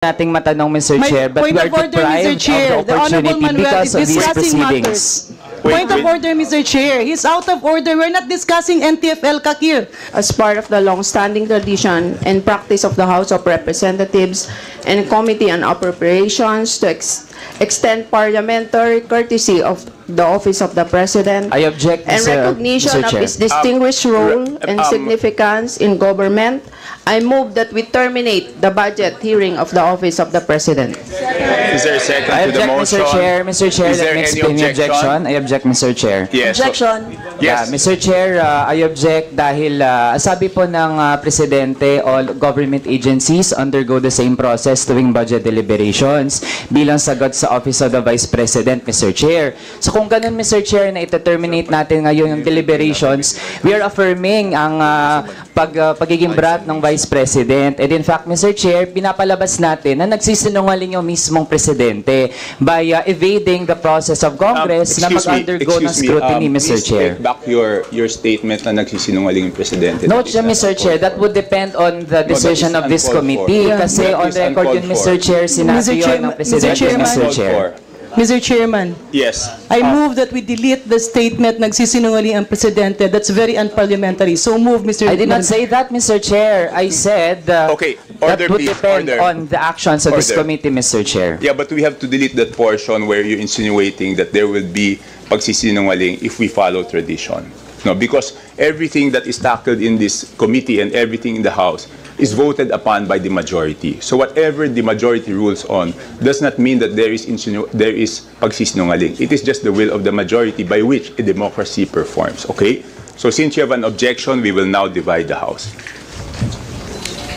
nating matanong, Mr. Chair, but we are deprived of the opportunity because of these proceedings. Point of order, Mr. Chair. He's out of order. We're not discussing NTFL Kakir. As part of the long-standing tradition and practice of the House of Representatives and Committee on Appropriations to extend parliamentary courtesy of the Office of the President I object, and recognition of his distinguished role and significance in government, I move that we terminate the budget hearing of the Office of the President. Is there a second I to the object, motion? Mr. Chair. Mr. Chair, Is let there me any explain the objection? objection. I object, Mr. Chair. Yes. Objection. Yeah, Yes. Mr. Chair, I object dahil sabi po ng Presidente, all government agencies undergo the same process tuwing budget deliberations bilang sagot sa Office of the Vice President, Mr. Chair. So kung ganun, Mr. Chair, na ita-terminate natin ngayon yung deliberations, we are affirming ang pagiging brat ng Vice President. And in fact, Mr. Chair, pinapalabas natin na nagsisinungaling yung mismong Presidente by evading the process of Congress na mag-undergo ng scrutiny, Mr. Chair. Take back your statement na nagsisinungaling yung Presidente. No, Mr. Chair, that would depend on the decision of this committee. Kasi on record yun, Mr. Chair, sinabi yun ng Presidente, Mr. Chair. Mr. Chairman, Yes. I move that we delete the statement nagsisinungaling ang Presidente. That's very unparliamentary. So move, Mr. I did not say that, Mr. Chair. I said Okay, that order would please, depend order. on the actions of this Order. committee, Mr. Chair. Yeah, but we have to delete that portion where you're insinuating that there will be pagsisinungaling if we follow tradition. No, because everything that is tackled in this committee and everything in the House is voted upon by the majority. So whatever the majority rules on does not mean that there is pagsisinungaling. It is just the will of the majority by which a democracy performs. Okay? So since you have an objection, we will now divide the House.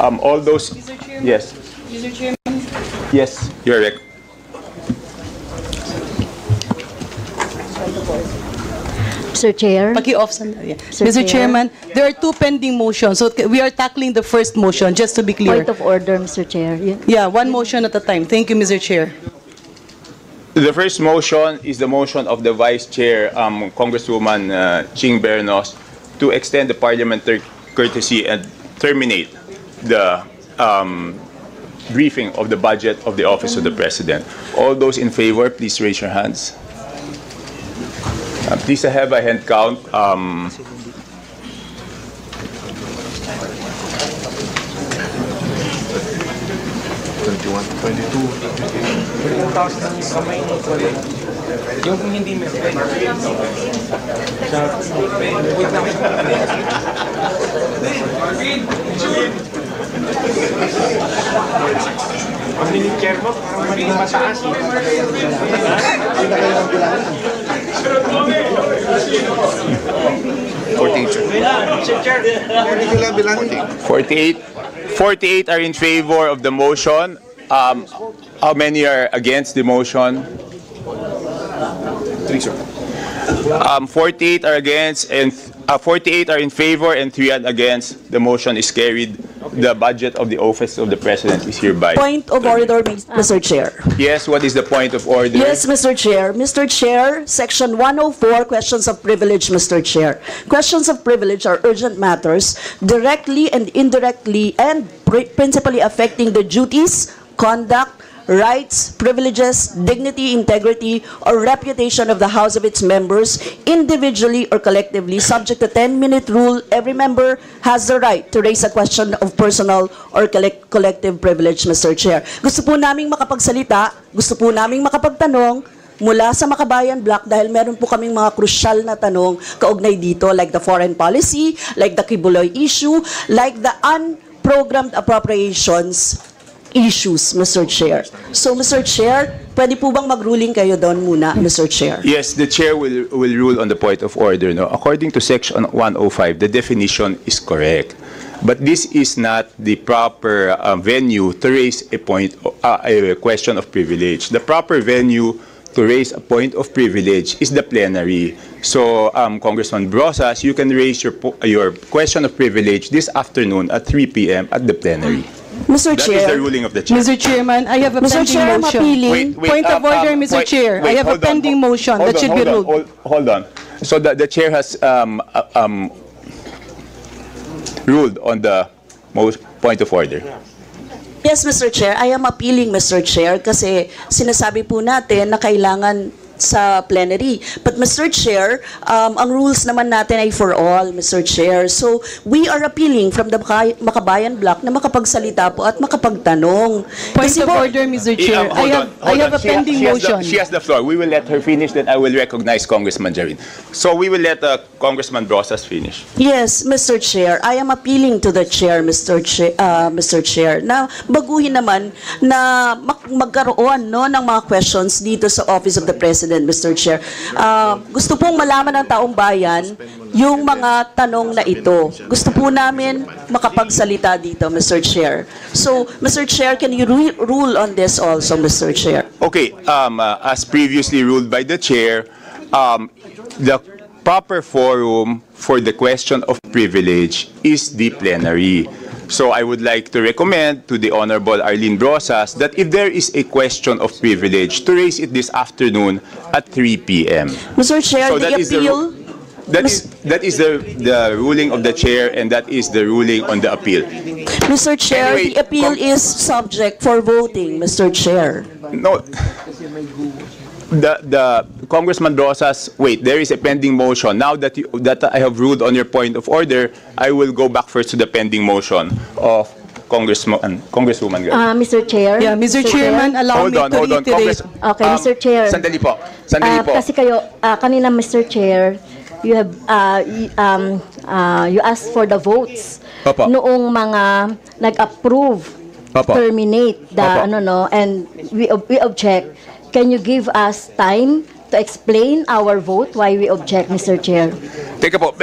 All those. Mr. Chairman? Yes. Mr. Chairman? Yes. You're correct. Mr. Chair. Paki-off sandali. Mr. Mr. Chair. Chairman, there are two pending motions. So we are tackling the first motion, just to be clear. Point of order, Mr. Chair. Yeah, one motion at a time. Thank you, Mr. Chair. The first motion is the motion of the Vice Chair, Congresswoman Ching Bernos, to extend the parliamentary courtesy and terminate the briefing of the budget of the Office of the President. All those in favor, please raise your hands. Please have a hand count. Yung hindi may... Ang mini-chair mo, parang maging mataas. Forty-eight are in favor of the motion. How many are against the motion? 48 are against, and 48 are in favor, and 3 are against. The motion is carried. The budget of the Office of the President is hereby. Point of order, Mr. Chair. Yes, what is the point of order? Yes, Mr. Chair. Mr. Chair, Section 104, questions of privilege, Mr. Chair. Questions of privilege are urgent matters directly and indirectly and principally affecting the duties, conduct, rights, privileges, dignity, integrity, or reputation of the House of its members, individually or collectively, subject to 10-minute rule. Every member has the right to raise a question of personal or collective privilege, Mr. Chair. Gusto po naming makapagsalita, gusto po naming makapagtanong mula sa Makabayan Block dahil meron po kaming mga crucial na tanong kaugnay dito, like the foreign policy, like the Kibuloy issue, like the unprogrammed appropriations issues, Mr. Chair. So, Mr. Chair, pwede po bang mag-ruling kayo doon muna, Mr. Chair? Yes, the chair will rule on the point of order. No? According to Section 105, the definition is correct. But this is not the proper venue to raise a question of privilege. The proper venue to raise a point of privilege is the plenary. So, Congressman Brosas, you can raise your question of privilege this afternoon at 3 p.m. at the plenary. Mr. That Chair. is the ruling of the chair. Mr. Chairman, I have a Mr. pending Chair, motion. mapiling. Point of order, Mr. Chair. I have a pending motion that should be ruled. Hold on. So the chair has ruled on the point of order. Yes, Mr. Chair. I am appealing, Mr. Chair, kasi sinasabi po natin na kailangan sa plenary. But Mr. Chair, ang rules naman natin ay for all, Mr. Chair. So, we are appealing from the Makabayan Bloc na makapagsalita po at makapagtanong. Point Kasi of po, order, Mr. Chair. Hold I have on. a pending motion. She has the floor. We will let her finish, then I will recognize Congressman Jarin. So we will let Congressman Brosas finish. yes, Mr. Chair, I am appealing to the Chair, Mr. Chair, na baguhin naman na magkaroon no, ng mga questions dito sa Office of the President, Mr. Chair. Gusto pong malaman ng taong bayan yung mga tanong na ito. Gusto po namin makapagsalita dito, Mr. Chair. So, Mr. Chair, can you rule on this also, Mr. Chair? Okay, as previously ruled by the chair, the proper forum for the question of privilege is the plenary. So I would like to recommend to the Honorable Arlene Brosas that if there is a question of privilege, to raise it this afternoon at 3 p.m. Mr. Chair, So the that is the appeal... That is the ruling of the chair, and that is the ruling on the appeal. Mr. Chair, Anyway, the appeal is subject for voting, Mr. Chair. No, the Congressman Brosas, wait, there is a pending motion. Now that I have ruled on your point of order, I will go back first to the pending motion of Congresswoman Garin. Mr. Chair? Yeah, Mr. Chairman, allow Hold me on, to hold on. reiterate. Okay, Mr. Chair. Sandali po. Kasi kayo, kanina, Mr. Chair, you have, you asked for the votes. Opo. Noong mga nag-approve, Opo. terminate the, Opo. and we object. Can you give us time to explain our vote why we object, Mr. Chair? Teka po,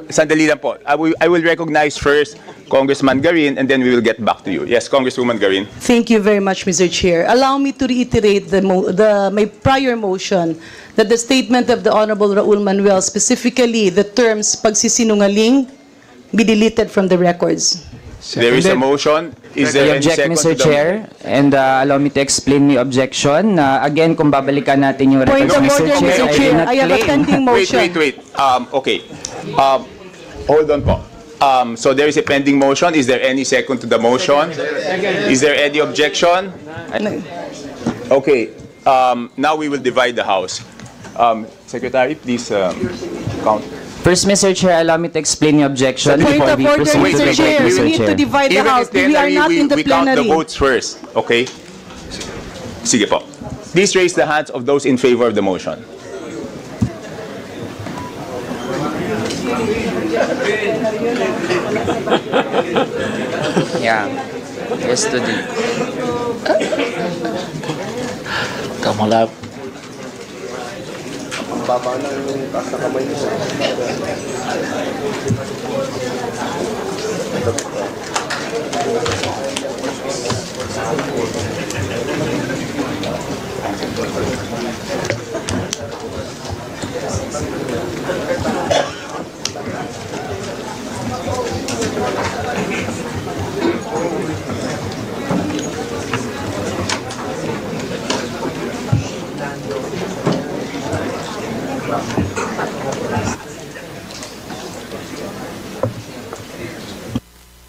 sandali lang po. I will recognize first Congressman Garin, and then we will get back to you. Yes, Congresswoman Garin. Thank you very much, Mr. Chair. Allow me to reiterate my prior motion that the statement of the Honorable Raul Manuel, specifically the terms pagsisinungaling, be deleted from the records. There is a motion. Is I there any object, second Mr. to the Chair, and allow me to explain my objection. Again, kung babalikan natin yung Point records, of order, Mr. I Chair. do not I have a claim. pending motion. Wait. Okay. Hold on po. So there is a pending motion. Is there any second to the motion? Is there any objection? Okay. Now we will divide the House. Secretary, please count. First, Mr. Chair, allow me to explain the objection Point before of we order, proceed to Mr. the Chair. vote, We Mr. need to Chair. divide the Even House. in We are plenary, not in the we count the plenary. votes first. Okay? Sige po. Please raise the hands of those in favor of the motion. Yeah. Yes, to the... Kamalap.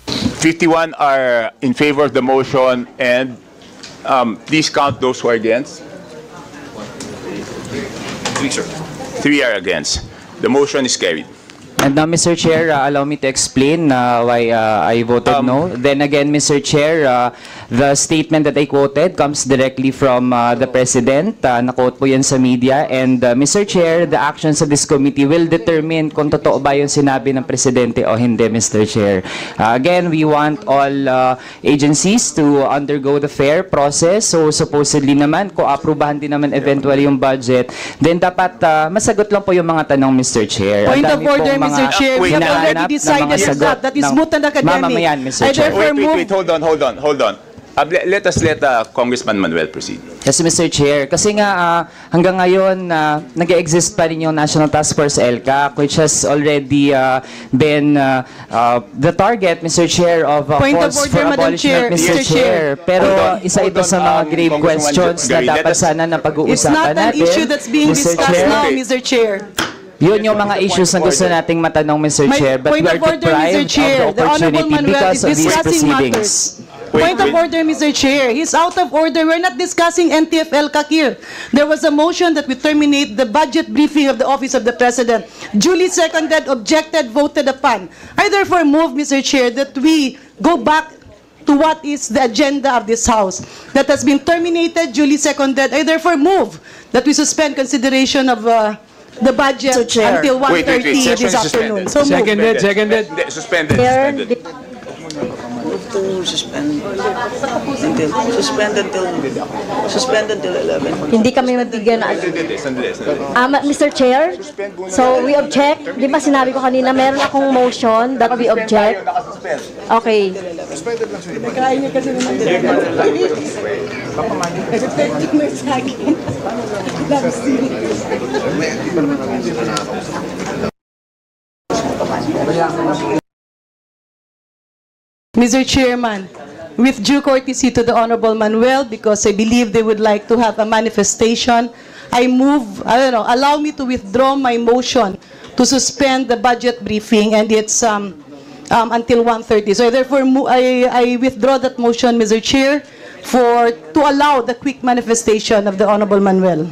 $51 are in favor of the motion, and please count those who are against. 3, sir. 3 are against. The motion is carried. And now, Mr. Chair, allow me to explain why I voted no. Then again, Mr. Chair, the statement that I quoted comes directly from the President. Na-quote po yan sa media. And Mr. Chair, the actions of this committee will determine kung totoo ba yung sinabi ng Presidente o hindi, Mr. Chair. Again, we want all agencies to undergo the fair process. So supposedly naman, kung aprubahan din naman eventually yung budget, then dapat masagot lang po yung mga tanong, Mr. Chair. Point Ang of dami pong order, mga Mr. Chair. We have hinahanap already na decided mga sagot that is ng moot and academic. mamamayan, Mr. I Chair. therefore move. Wait, hold on. Let us let Congressman Manuel proceed. Yes, Mr. Chair. Kasi nga hanggang ngayon nag-exist pa rin yung National Task Force LCAC, which has already been the target, Mr. Chair, of Point of calls order, for Madam abolishment, Chair. Mr. Yes, Chair. Pero Hold on, isa hold ito on, sa mga grave Congresswoman questions na Gary, let dapat us- sana na It's pag-uusapan not an natin. issue that's being Mr. discussed Chair. now, Mr. Chair. Yun yung mga issues na gusto nating matanong, Mr. My Chair, but we point are of order, Mr. deprived Chair. of the The Honorable opportunity Manuel because is of these discussing proceedings. matters. Point of order, Mr. Chair. He's out of order. We're not discussing NTFL Kakir. There was a motion that we terminate the budget briefing of the Office of the President. Duly seconded, objected, voted upon. I therefore move, Mr. Chair, that we go back to what is the agenda of this House. That has been terminated, duly seconded. I therefore move that we suspend consideration of the budget Mr. Chair. until Wait, 1:30 session this is afternoon. suspended. So moved. Seconded. Suspended. Chair, To suspend until 11. hindi kami mabigyan na... Sandali. Mr. Chair, so we object. Di ba sinabi ko kanina, meron akong motion that we object. Okay. Mr. Chairman, with due courtesy to the Honorable Manuel, because I believe they would like to have a manifestation, I move, allow me to withdraw my motion to suspend the budget briefing, and it's until 1:30. So therefore, I withdraw that motion, Mr. Chair, to allow the quick manifestation of the Honorable Manuel.